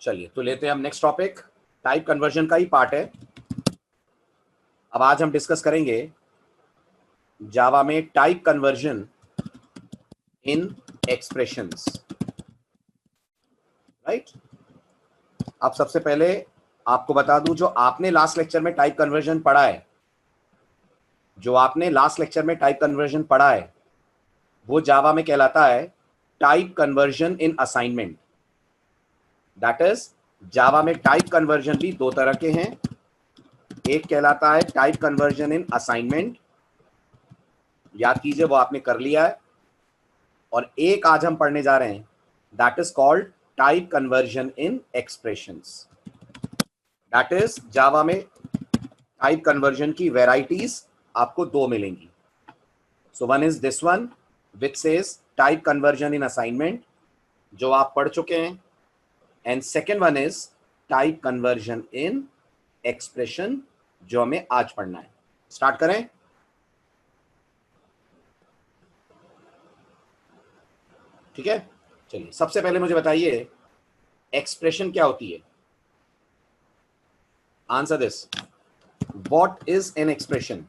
चलिए तो लेते हैं हम नेक्स्ट टॉपिक, टाइप कन्वर्जन का ही पार्ट है। अब आज हम डिस्कस करेंगे जावा में type conversion in expressions, right. अब सबसे पहले आपको बता दूं, जो आपने लास्ट लेक्चर में टाइप कन्वर्जन पढ़ा है, वो जावा में कहलाता है type conversion in assignment. That is, Java में टाइप कन्वर्जन भी दो तरह के हैं। एक कहलाता है टाइप कन्वर्जन इन असाइनमेंट, याद कीजिए वो आपने कर लिया है। और एक आज हम पढ़ने जा रहे हैं, that is called type conversion in expressions. That is, Java में टाइप कन्वर्जन की वेराइटीज आपको दो मिलेंगी। So one is this one which says type conversion in assignment, जो आप पढ़ चुके हैं, and second one is type conversion in expression, जो हमें आज पढ़ना है। स्टार्ट करें। ठीक है, चलिए सबसे पहले मुझे बताइए एक्सप्रेशन क्या होती है। Answer this, what is an expression?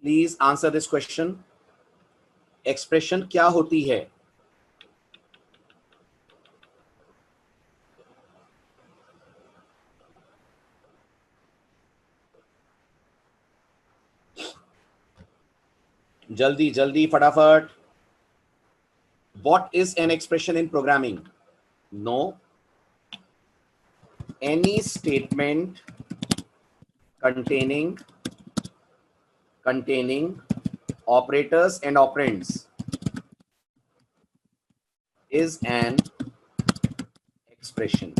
Please answer this question. Expression क्या होती है? जल्दी जल्दी फटाफट। What is an expression in programming? No. Any statement containing operators and operands is an expression.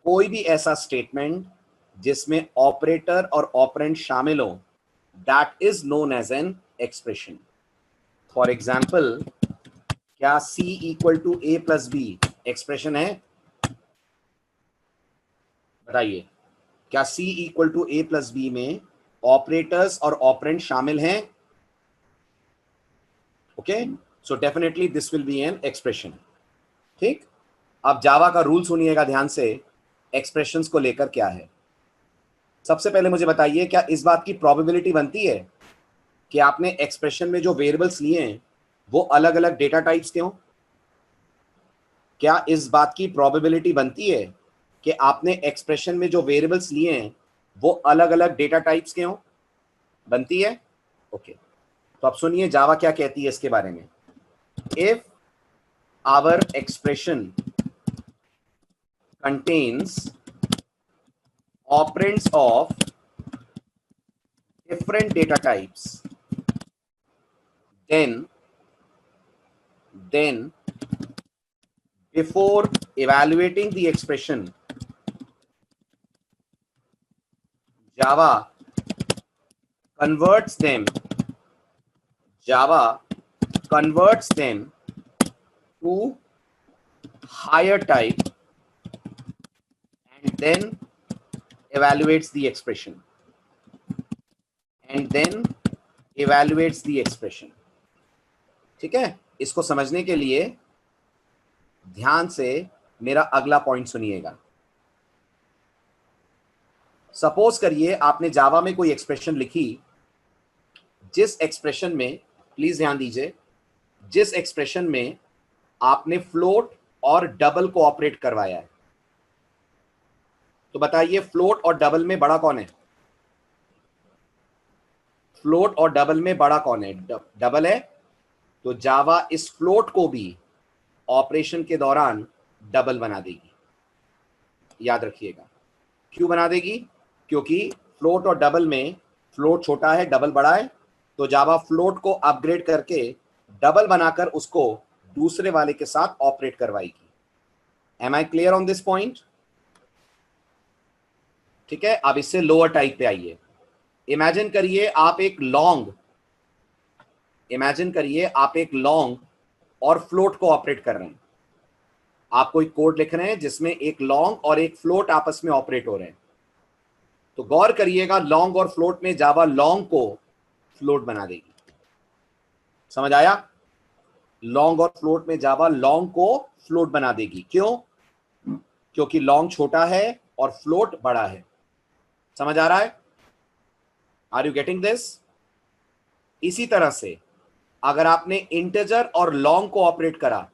कोई भी ऐसा स्टेटमेंट जिसमें ऑपरेटर और ऑपरेंड शामिल हो, that is known as an expression. For example, क्या C equal to A plus B expression है? बताइए, क्या C equal to A plus B में ऑपरेटर्स और ऑपरेंड शामिल हैं? Okay, so definitely this will be an expression. ठीक, अब जावा का रूल सुनिएगा ध्यान से, एक्सप्रेशंस को लेकर क्या है। सबसे पहले मुझे बताइए, क्या इस बात की प्रोबेबिलिटी बनती है कि आपने एक्सप्रेशन में जो वेरिएबल्स लिए हैं वो अलग अलग डेटा टाइप्स के हों? क्या इस बात की प्रोबेबिलिटी बनती है कि आपने एक्सप्रेशन में जो वेरिएबल्स लिए हैं वो अलग अलग डेटा टाइप्स के हों? बनती है। ओके, तो अब सुनिए जावा क्या कहती है इसके बारे में। If our expression contains operands of different data types, then before evaluating the expression, Java converts them to higher type and then evaluates the expression. ठीक है, इसको समझने के लिए ध्यान से मेरा अगला पॉइंट सुनिएगा। सपोज करिए आपने जावा में कोई एक्सप्रेशन लिखी, जिस एक्सप्रेशन में, प्लीज ध्यान दीजिए, जिस एक्सप्रेशन में आपने फ्लोट और डबल को ऑपरेट करवाया है। तो बताइए, फ्लोट और डबल में बड़ा कौन है? फ्लोट और डबल में बड़ा कौन है? डबल है। तो जावा इस फ्लोट को भी ऑपरेशन के दौरान डबल बना देगी। याद रखिएगा, क्यों बना देगी? क्योंकि फ्लोट और डबल में फ्लोट छोटा है, डबल बड़ा है, तो जावा फ्लोट को अपग्रेड करके डबल बनाकर उसको दूसरे वाले के साथ ऑपरेट करवाएगी। Am I clear on this point? ठीक है, अब इससे लोअर टाइप पे आइए। इमेजिन करिए आप एक लॉन्ग और फ्लोट को ऑपरेट कर रहे हैं। आप कोई कोड लिख रहे हैं जिसमें एक लॉन्ग और एक फ्लोट आपस में ऑपरेट हो रहे हैं। तो गौर करिएगा, लॉन्ग और फ्लोट में जावा लॉन्ग को फ्लोट बना देगी। समझ आया? लॉन्ग और फ्लोट में जावा लॉन्ग को फ्लोट बना देगी। क्यों? क्योंकि लॉन्ग छोटा है और फ्लोट बड़ा है। समझ आ रहा है? Are you getting this? इसी तरह से अगर आपने इंटीजर और लॉन्ग को ऑपरेट करा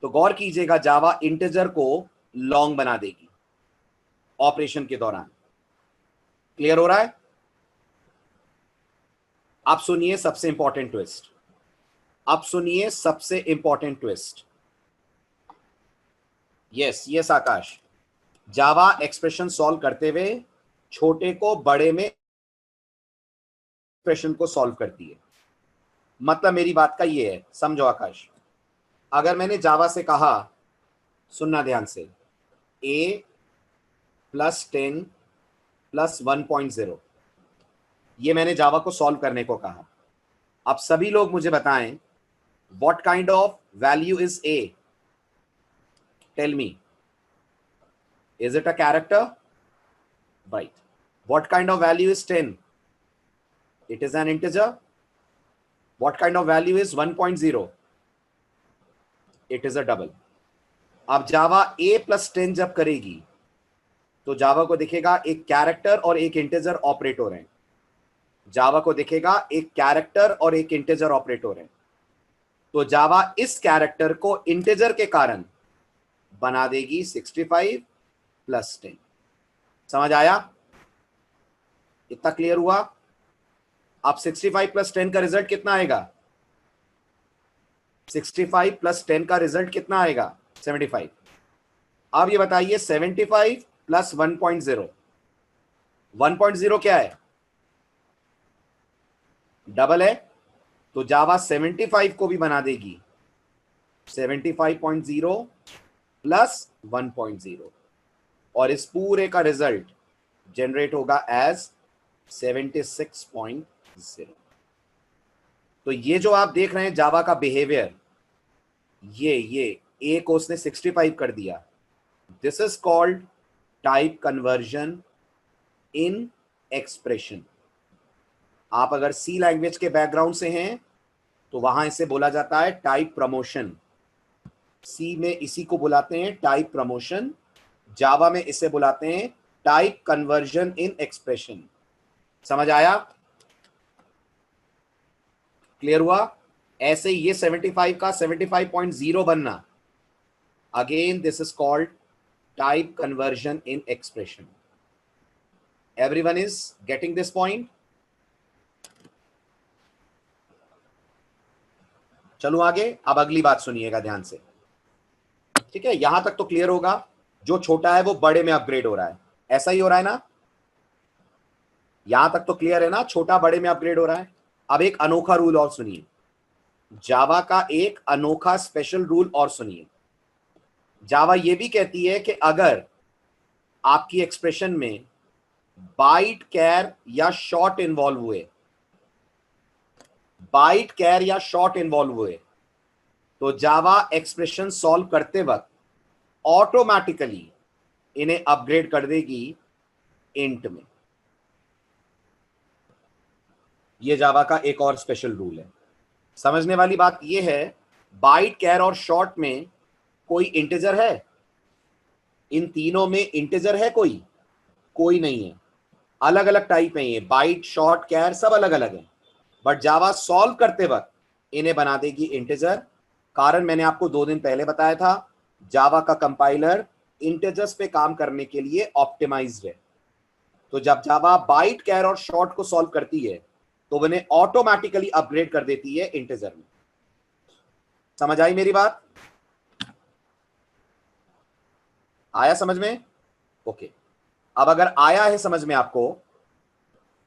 तो गौर कीजिएगा, जावा इंटीजर को लॉन्ग बना देगी ऑपरेशन के दौरान। क्लियर हो रहा है? अब सुनिए सबसे इंपॉर्टेंट ट्विस्ट। अब सुनिए सबसे इंपॉर्टेंट ट्विस्ट। यस यस आकाश, जावा एक्सप्रेशन सॉल्व करते हुए छोटे को बड़े में एक्सप्रेशन को सॉल्व करती है। मतलब मेरी बात का ये है, समझो आकाश, अगर मैंने जावा से कहा, सुनना ध्यान से, a प्लस 10 प्लस 1.0, ये मैंने जावा को सॉल्व करने को कहा। अब सभी लोग मुझे बताएं, what kind of value is a? Tell me, is it a character? Right. What kind of value is 10? It is an integer. What kind of value is 1.0? It is a double. अब जावा a plus 10 जब करेगी तो जावा को दिखेगा एक character और एक integer operate हो रहे हैं। जावा को दिखेगा एक कैरेक्टर और एक इंटीजर ऑपरेट हो रहे हैं। तो जावा इस कैरेक्टर को इंटीजर के कारण बना देगी 65 प्लस 10। समझ आया? इतना क्लियर हुआ? अब 65 प्लस 10 का रिजल्ट कितना आएगा? 65 प्लस 10 का रिजल्ट कितना आएगा? 75। अब ये बताइए 75 प्लस 1.0, 1.0 क्या है? डबल है। तो जावा 75 को भी बना देगी 75.0 प्लस 1.0 और इस पूरे का रिजल्ट जनरेट होगा एज 76.0। तो ये जो आप देख रहे हैं जावा का बिहेवियर, ये ए को उसने 65 कर दिया। This is called type conversion in expression. आप अगर सी लैंग्वेज के बैकग्राउंड से हैं तो वहां इसे बोला जाता है टाइप प्रमोशन। सी में इसी को बुलाते हैं टाइप प्रमोशन, जावा में इसे बुलाते हैं टाइप कन्वर्जन इन एक्सप्रेशन। समझ आया? क्लियर हुआ? ऐसे ये 75 का 75.0 बनना, again this is called type conversion in expression. Everyone is getting this point? चलो आगे, अब अगली बात सुनिएगा ध्यान से। ठीक है, यहां तक तो क्लियर होगा, जो छोटा है वो बड़े में अपग्रेड हो रहा है, ऐसा ही हो रहा है ना? यहां तक तो क्लियर है ना, छोटा बड़े में अपग्रेड हो रहा है। अब एक अनोखा रूल और सुनिए, जावा का एक अनोखा स्पेशल रूल और सुनिए। जावा ये भी कहती है कि अगर आपकी एक्सप्रेशन में बाइट कैर या शॉर्ट इन्वॉल्व हुए, बाइट कैर या शॉर्ट इन्वॉल्व हुए, तो जावा एक्सप्रेशन सॉल्व करते वक्त ऑटोमेटिकली इन्हें अपग्रेड कर देगी इंट में। यह जावा का एक और स्पेशल रूल है। समझने वाली बात यह है, बाइट कैर और शॉर्ट में कोई इंटीजर है? इन तीनों में इंटीजर है कोई? कोई नहीं है। अलग अलग टाइप है, ये बाइट शॉर्ट कैर सब अलग अलग है, बट जावा सॉल्व करते वक्त इन्हें बना देगी इंटीजर। कारण मैंने आपको 2 दिन पहले बताया था, जावा का कंपाइलर इंटीजर्स पे काम करने के लिए ऑप्टिमाइज्ड है। तो जब जावा बाइट कैर और शॉर्ट को सॉल्व करती है तो उन्हें ऑटोमेटिकली अपग्रेड कर देती है इंटीजर में। समझ आई मेरी बात? आया समझ में? ओके। अब अगर आया है समझ में आपको,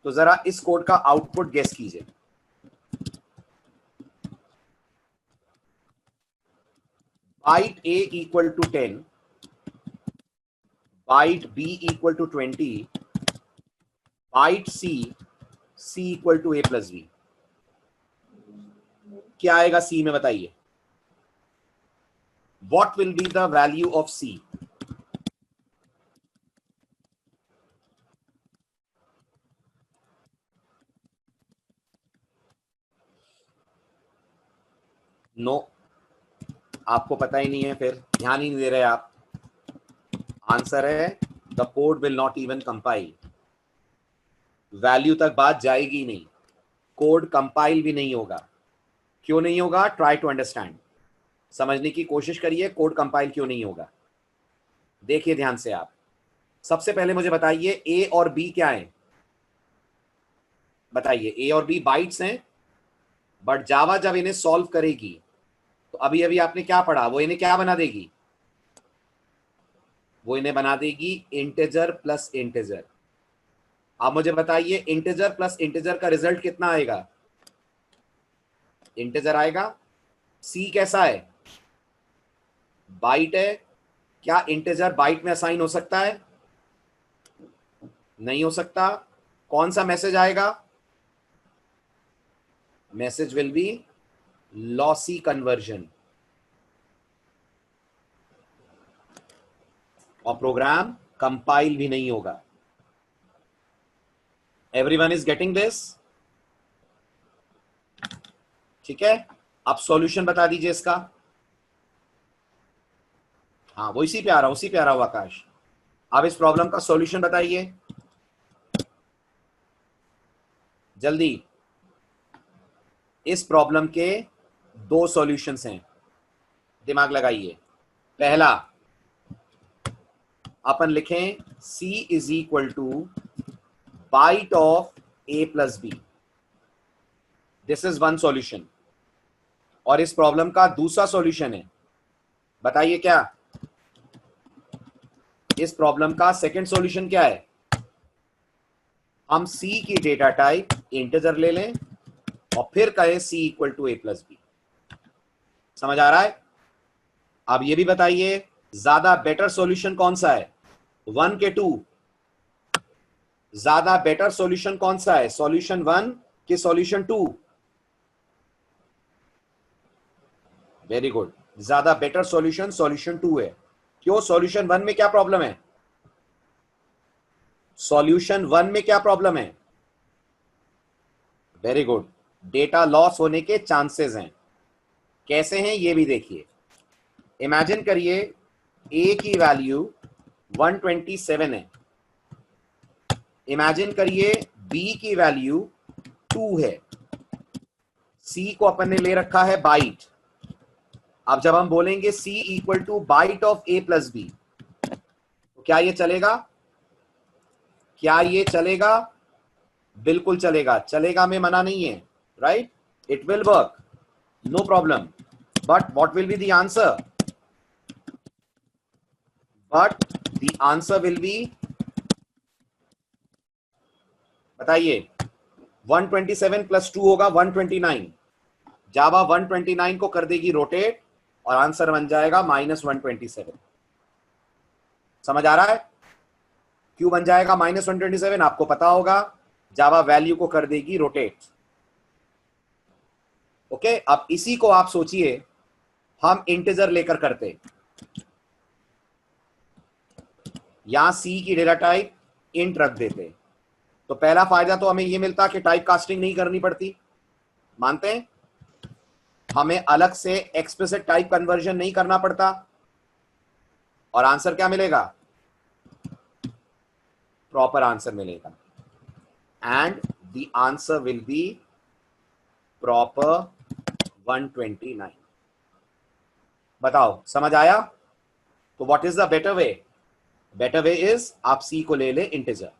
तो जरा इस कोड का आउटपुट गेस कीजिए। Byte a equal to 10, byte b equal to 20, byte c equal to a plus b। क्या आएगा c में बताइए? What will be the value of c? No, आपको पता ही नहीं है, फिर ध्यान ही नहीं दे रहे आप। आंसर है the code will not even compile, value तक बात जाएगी नहीं, कोड कंपाइल भी नहीं होगा। क्यों नहीं होगा? ट्राई टू अंडरस्टैंड, समझने की कोशिश करिए कोड कंपाइल क्यों नहीं होगा। देखिए ध्यान से आप, सबसे पहले मुझे बताइए ए और बी क्या है? बताइए, ए और बी बाइट्स हैं, बट जावा जब इन्हें सॉल्व करेगी तो अभी अभी आपने क्या पढ़ा, वो इन्हें क्या बना देगी? वो इन्हें बना देगी इंटीजर प्लस इंटीजर। आप मुझे बताइए इंटीजर प्लस इंटीजर का रिजल्ट कितना आएगा? इंटीजर आएगा। सी कैसा है? बाइट है। क्या इंटीजर बाइट में असाइन हो सकता है? नहीं हो सकता। कौन सा मैसेज आएगा? Message will be lossy conversion, और प्रोग्राम कंपाइल भी नहीं होगा। Everyone is getting this? ठीक है, अब सॉल्यूशन बता दीजिए इसका। हाँ, वो इसी पे आ रहा, उसी पे आ रहा हूं आकाश। अब इस प्रॉब्लम का सॉल्यूशन बताइए जल्दी। इस प्रॉब्लम के दो सॉल्यूशंस हैं, दिमाग लगाइए। पहला, अपन लिखें C is equal to byte of A plus B, this is one solution. और इस प्रॉब्लम का दूसरा सॉल्यूशन है, बताइए क्या? इस प्रॉब्लम का सेकंड सॉल्यूशन क्या है? हम C की डेटा टाइप इंटीजर ले लें और फिर कहें C equal to A plus B. समझ आ रहा है? अब ये भी बताइए ज्यादा बेटर सॉल्यूशन कौन सा है, 1 के 2? ज्यादा बेटर सॉल्यूशन कौन सा है, सॉल्यूशन 1 कि सॉल्यूशन 2? वेरी गुड, ज्यादा बेटर सॉल्यूशन सॉल्यूशन 2 है। क्यों? सॉल्यूशन 1 में क्या प्रॉब्लम है? सॉल्यूशन 1 में क्या प्रॉब्लम है? वेरी गुड, डेटा लॉस होने के चांसेस हैं। कैसे हैं ये भी देखिए। इमेजिन करिए ए की वैल्यू 127 है, इमेजिन करिए बी की वैल्यू 2 है, सी को अपन ने ले रखा है बाइट। अब जब हम बोलेंगे C equal to byte of A plus B, तो क्या ये चलेगा? क्या ये चलेगा? बिल्कुल चलेगा, चलेगा में मना नहीं है, right? It will work, no problem. But what will be the answer? But the answer will be, बताइए, 127 प्लस 2 होगा 129। जावा 129 को कर देगी रोटेट और आंसर बन जाएगा -127। समझ आ रहा है क्यों बन जाएगा -127? आपको पता होगा, जावा वैल्यू को कर देगी रोटेट। ओके, अब इसी को आप सोचिए हम इंटीजर लेकर करते, यहां सी की डेटा टाइप इंट रख देते, तो पहला फायदा तो हमें यह मिलता कि टाइप कास्टिंग नहीं करनी पड़ती, मानते हैं? हमें अलग से एक्सप्लिसिट टाइप कन्वर्जन नहीं करना पड़ता, और आंसर क्या मिलेगा? प्रॉपर आंसर मिलेगा, and the answer will B proper 129। बताओ समझ आया? तो what is the better way? Better way is आप सी को ले ले इंटीजर,